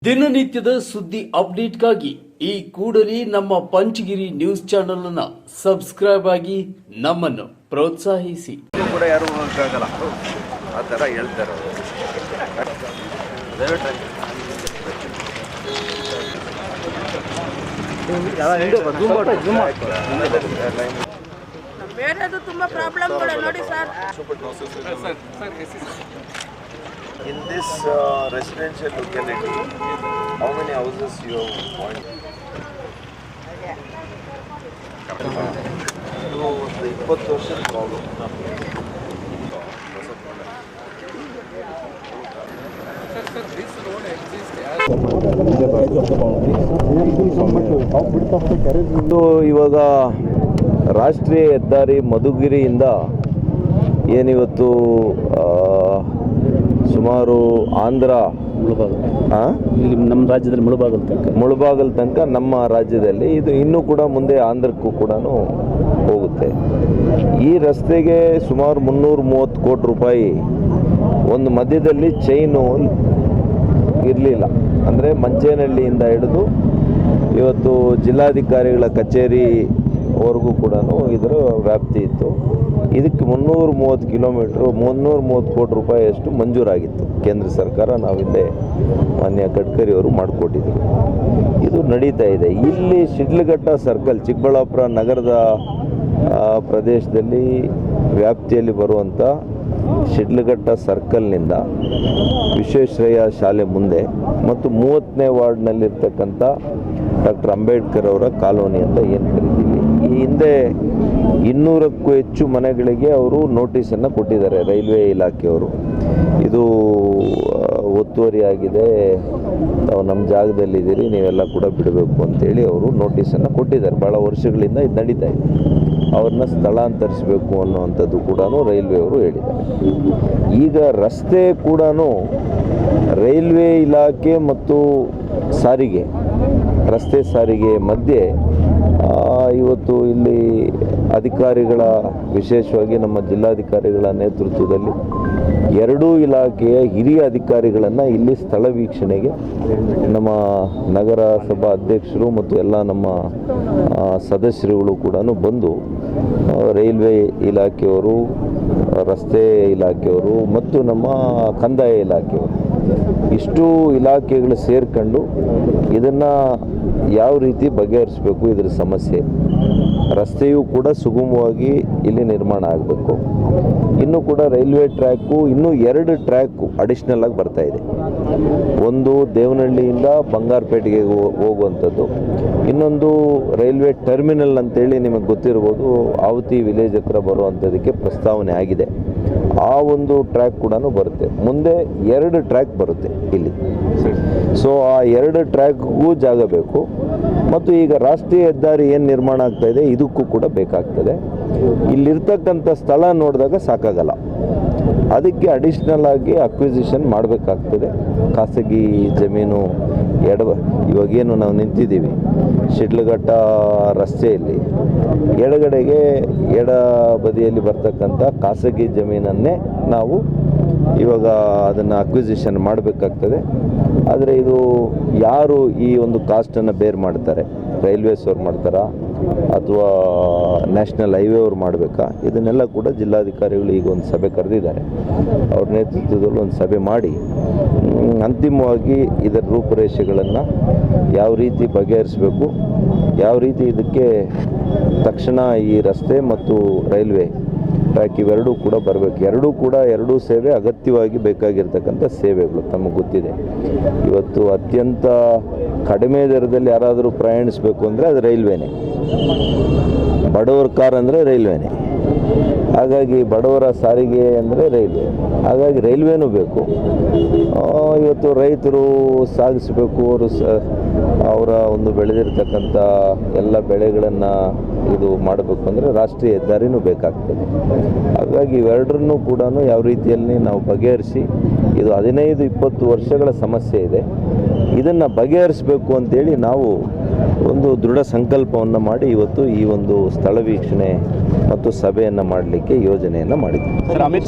ದಿನನಿತ್ಯದ ಸುದ್ದಿ ಅಪ್ಡೇಟ್ಗಾಗಿ ಈ ಕೂಡಲೇ ನಮ್ಮ ಪಂಚಗಿರಿ ನ್ಯೂಸ್ ಚಾನೆಲ್ ಅನ್ನು ಸಬ್ಸ್ಕ್ರೈಬ್ ಆಗಿ ನಮ್ಮನ್ನು ಪ್ರೋತ್ಸಾಹಿಸಿ. ಕೂಡ ಯಾರು ಹೋಗಕ್ಕಾಗಲ್ಲ ಆ ಥರ ಹೇಳ್ತಾರೆ. ಬೇರೆದು ತುಂಬಾ ಪ್ರಾಬ್ಲಮ್ಗಳು ನೋಡಿ sir. In this residential locality, how many houses you have point? ಇದು ಒಂದು 20 ವರ್ಷದ ಪ್ರಾಬ್ಲಮ್. ಇದು ಇವಾಗ ರಾಷ್ಟ್ರೀಯ ಹೆದ್ದಾರಿ ಮಧುಗಿರಿಯಿಂದ ಏನಿವತ್ತು ಸುಮಾರು ಆಂಧ್ರ ಇಲ್ಲಿ ನಮ್ಮ ರಾಜ್ಯದಲ್ಲಿ ಮುಳುಬಾಗಲ್ ತನಕ ನಮ್ಮ ರಾಜ್ಯದಲ್ಲಿ ಇದು ಇನ್ನೂ ಕೂಡ ಮುಂದೆ ಆಂಧ್ರಕ್ಕೂ ಕೂಡ ಹೋಗುತ್ತೆ. ಈ ರಸ್ತೆಗೆ ಸುಮಾರು 330 ಕೋಟಿ ರೂಪಾಯಿ ಒಂದು ಮಧ್ಯದಲ್ಲಿ ಚೈನು ಇರಲಿಲ್ಲ. ಅಂದರೆ ಮಂಚೇನಹಳ್ಳಿಯಿಂದ ಹಿಡಿದು ಇವತ್ತು ಜಿಲ್ಲಾಧಿಕಾರಿಗಳ ಕಚೇರಿವರೆಗೂ ಕೂಡ ಇದರ ವ್ಯಾಪ್ತಿ ಇತ್ತು. ಇದಕ್ಕೆ 330 ಕೋಟಿ ರೂಪಾಯಿಯಷ್ಟು ಮಂಜೂರಾಗಿತ್ತು ಕೇಂದ್ರ ಸರ್ಕಾರ. ನಾವು ಹಿಂದೆ ಮಾನ್ಯ ಗಡ್ಕರಿ ಅವರು ಮಾಡಿಕೊಟ್ಟಿದ್ರು. ಇದು ನಡೀತಾ ಇದೆ. ಇಲ್ಲಿ ಶಿಡ್ಲಘಟ್ಟ ಸರ್ಕಲ್, ಚಿಕ್ಕಬಳ್ಳಾಪುರ ನಗರದ ಪ್ರದೇಶದಲ್ಲಿ ವ್ಯಾಪ್ತಿಯಲ್ಲಿ ಬರುವಂಥ ಶಿಡ್ಲಘಟ್ಟ ಸರ್ಕಲ್ನಿಂದ ವಿಶ್ವೇಶ್ವರಯ್ಯ ಶಾಲೆ ಮುಂದೆ ಮತ್ತು 30ನೇ ವಾರ್ಡ್ನಲ್ಲಿರ್ತಕ್ಕಂಥ ಡಾಕ್ಟರ್ ಅಂಬೇಡ್ಕರ್ ಅವರ ಕಾಲೋನಿ ಅಂತ ಏನು ಕರಿತೀವಿ, ಈ ಹಿಂದೆ 200ಕ್ಕೂ ಹೆಚ್ಚು ಮನೆಗಳಿಗೆ ಅವರು ನೋಟಿಸನ್ನು ಕೊಟ್ಟಿದ್ದಾರೆ ರೈಲ್ವೆ ಇಲಾಖೆಯವರು. ಇದು ಒತ್ತುವರಿ ಆಗಿದೆ, ನಾವು ನಮ್ಮ ಜಾಗದಲ್ಲಿದ್ದೀರಿ, ನೀವೆಲ್ಲ ಕೂಡ ಬಿಡಬೇಕು ಅಂತೇಳಿ ಅವರು ನೋಟಿಸನ್ನು ಕೊಟ್ಟಿದ್ದಾರೆ. ಭಾಳ ವರ್ಷಗಳಿಂದ ಇದು ನಡೀತಾ ಇದೆ. ಅವ್ರನ್ನ ಸ್ಥಳಾಂತರಿಸಬೇಕು ಅನ್ನುವಂಥದ್ದು ಕೂಡ ರೈಲ್ವೆಯವರು ಹೇಳಿದ್ದಾರೆ. ಈಗ ರಸ್ತೆ ಕೂಡ ರೈಲ್ವೆ ಇಲಾಖೆ ಮತ್ತು ಸಾರಿಗೆ, ರಸ್ತೆ ಸಾರಿಗೆ ಮಧ್ಯೆ ಇವತ್ತು ಇಲ್ಲಿ ಅಧಿಕಾರಿಗಳ, ವಿಶೇಷವಾಗಿ ನಮ್ಮ ಜಿಲ್ಲಾಧಿಕಾರಿಗಳ ನೇತೃತ್ವದಲ್ಲಿ ಎರಡೂ ಇಲಾಖೆಯ ಹಿರಿಯ ಅಧಿಕಾರಿಗಳನ್ನು ಇಲ್ಲಿ ಸ್ಥಳ ವೀಕ್ಷಣೆಗೆ ನಮ್ಮ ನಗರಸಭಾ ಅಧ್ಯಕ್ಷರು ಮತ್ತು ಎಲ್ಲ ನಮ್ಮ ಸದಸ್ಯರುಗಳು ಕೂಡ ಬಂದು ರೈಲ್ವೆ ಇಲಾಖೆಯವರು, ರಸ್ತೆ ಇಲಾಖೆಯವರು ಮತ್ತು ನಮ್ಮ ಕಂದಾಯ ಇಲಾಖೆಯವರು ಇಷ್ಟು ಇಲಾಖೆಗಳು ಸೇರ್ಕೊಂಡು ಇದನ್ನು ಯಾವ ರೀತಿ ಬಗೆಹರಿಸಬೇಕು, ಇದರ ಸಮಸ್ಯೆ. ರಸ್ತೆಯೂ ಕೂಡ ಸುಗಮವಾಗಿ ಇಲ್ಲಿ ನಿರ್ಮಾಣ ಆಗಬೇಕು. ಇನ್ನೂ ಕೂಡ ರೈಲ್ವೆ ಟ್ರ್ಯಾಕು ಇನ್ನೂ 2 ಟ್ರ್ಯಾಕು ಅಡಿಷ್ನಲ್ ಆಗಿ ಬರ್ತಾ ಇದೆ. ಒಂದು ದೇವನಹಳ್ಳಿಯಿಂದ ಬಂಗಾರಪೇಟೆಗೆ ಹೋಗುವಂಥದ್ದು, ಇನ್ನೊಂದು ರೈಲ್ವೆ ಟರ್ಮಿನಲ್ ಅಂತೇಳಿ ನಿಮಗೆ ಗೊತ್ತಿರ್ಬೋದು, ಆವತಿ ವಿಲೇಜ್ ಹತ್ರ ಬರುವಂಥದ್ದಕ್ಕೆ ಪ್ರಸ್ತಾವನೆ ಆಗಿದೆ. ಆ ಒಂದು ಟ್ರ್ಯಾಕ್ ಕೂಡ ಬರುತ್ತೆ. ಮುಂದೆ 2 ಟ್ರ್ಯಾಕ್ ಬರುತ್ತೆ ಇಲ್ಲಿ. ಸೊ ಆ 2 ಟ್ರ್ಯಾಕ್ಗೂ ಜಾಗ ಬೇಕು. ಮತ್ತು ಈಗ ರಾಷ್ಟ್ರೀಯ ಹೆದ್ದಾರಿ ಏನು ನಿರ್ಮಾಣ ಆಗ್ತಾ ಇದೆ ಇದಕ್ಕೂ ಕೂಡ ಬೇಕಾಗ್ತದೆ. ಇಲ್ಲಿರ್ತಕ್ಕಂಥ ಸ್ಥಳ ನೋಡಿದಾಗ ಸಾಕಾಗಲ್ಲ, ಅದಕ್ಕೆ ಅಡಿಷ್ನಲ್ ಆಗಿ ಅಕ್ವಿಸಿಷನ್ ಮಾಡಬೇಕಾಗ್ತದೆ. ಖಾಸಗಿ ಜಮೀನು ಇವಾಗೇನು ನಾವು ನಿಂತಿದ್ದೀವಿ ಶಿಡ್ಲಘಟ್ಟ ರಸ್ತೆಯಲ್ಲಿ, ಎಡಗಡೆಗೆ ಎಡ ಬದಿಯಲ್ಲಿ ಬರ್ತಕ್ಕಂಥ ಖಾಸಗಿ ಜಮೀನನ್ನೇ ನಾವು ಇವಾಗ ಅದನ್ನು ಅಕ್ವಿಸಿಷನ್ ಮಾಡಬೇಕಾಗ್ತದೆ. ಆದರೆ ಇದು ಯಾರು ಈ ಒಂದು ಕಾಸ್ಟನ್ನು ಬೇರ್ ಮಾಡ್ತಾರೆ, ರೈಲ್ವೇಸ್ ಅವ್ರು ಮಾಡ್ತಾರಾ ಅಥವಾ ನ್ಯಾಷನಲ್ ಹೈವೇ ಅವ್ರು ಮಾಡಬೇಕಾ, ಇದನ್ನೆಲ್ಲ ಕೂಡ ಜಿಲ್ಲಾಧಿಕಾರಿಗಳು ಈಗ ಒಂದು ಸಭೆ ಕರೆದಿದ್ದಾರೆ. ಅವ್ರ ನೇತೃತ್ವದಲ್ಲಿ ಒಂದು ಸಭೆ ಮಾಡಿ ಅಂತಿಮವಾಗಿ ಇದರ ರೂಪುರೇಷೆಗಳನ್ನು ಯಾವ ರೀತಿ ಬಗೆಹರಿಸಬೇಕು, ಯಾವ ರೀತಿ ಇದಕ್ಕೆ ತಕ್ಷಣ ಈ ರಸ್ತೆ ಮತ್ತು ರೈಲ್ವೆ ಟ್ರ್ಯಾಕ್ ಇವೆರಡೂ ಕೂಡ ಬರಬೇಕು. ಎರಡೂ ಸೇವೆ ಅಗತ್ಯವಾಗಿ ಬೇಕಾಗಿರ್ತಕ್ಕಂಥ ಸೇವೆಗಳು. ತಮಗೆ ಗೊತ್ತಿದೆ, ಇವತ್ತು ಅತ್ಯಂತ ಕಡಿಮೆ ದರದಲ್ಲಿ ಯಾರಾದರೂ ಪ್ರಯಾಣಿಸಬೇಕು ಅಂದರೆ ಅದು ರೈಲ್ವೆನೇ. ಬಡವರ ಕಾರ್ ಅಂದರೆ ರೈಲ್ವೆನೇ. ಹಾಗಾಗಿ ಬಡವರ ಸಾರಿಗೆ ಅಂದರೆ ರೈಲ್ವೆ. ಹಾಗಾಗಿ ರೈಲ್ವೆನೂ ಬೇಕು. ಇವತ್ತು ರೈತರು ಸಾಗಿಸಬೇಕು, ಅವರ ಒಂದು ಬೆಳೆದಿರ್ತಕ್ಕಂಥ ಎಲ್ಲ ಬೆಳೆಗಳನ್ನು ಇದು ಮಾಡಬೇಕು ಅಂದರೆ ರಾಷ್ಟ್ರೀಯ ಹೆದ್ದಾರಿನೂ ಬೇಕಾಗ್ತದೆ. ಹಾಗಾಗಿ ಇವೆರಡರನ್ನೂ ಕೂಡ ಯಾವ ರೀತಿಯಲ್ಲಿ ನಾವು ಬಗೆಹರಿಸಿ, ಇದು 15-20 ವರ್ಷಗಳ ಸಮಸ್ಯೆ ಇದೆ, ಇದನ್ನು ಬಗೆಹರಿಸಬೇಕು ಅಂತೇಳಿ ನಾವು ಒಂದು ದೃಢ ಸಂಕಲ್ಪವನ್ನು ಮಾಡಿ ಇವತ್ತು ಈ ಒಂದು ಸ್ಥಳ ವೀಕ್ಷಣೆ ಮತ್ತು ಸಭೆಯನ್ನು ಮಾಡಲಿಕ್ಕೆ ಯೋಜನೆಯನ್ನು ಮಾಡಿದ್ದೀವಿ. ಅಮಿತ್ ಶಾ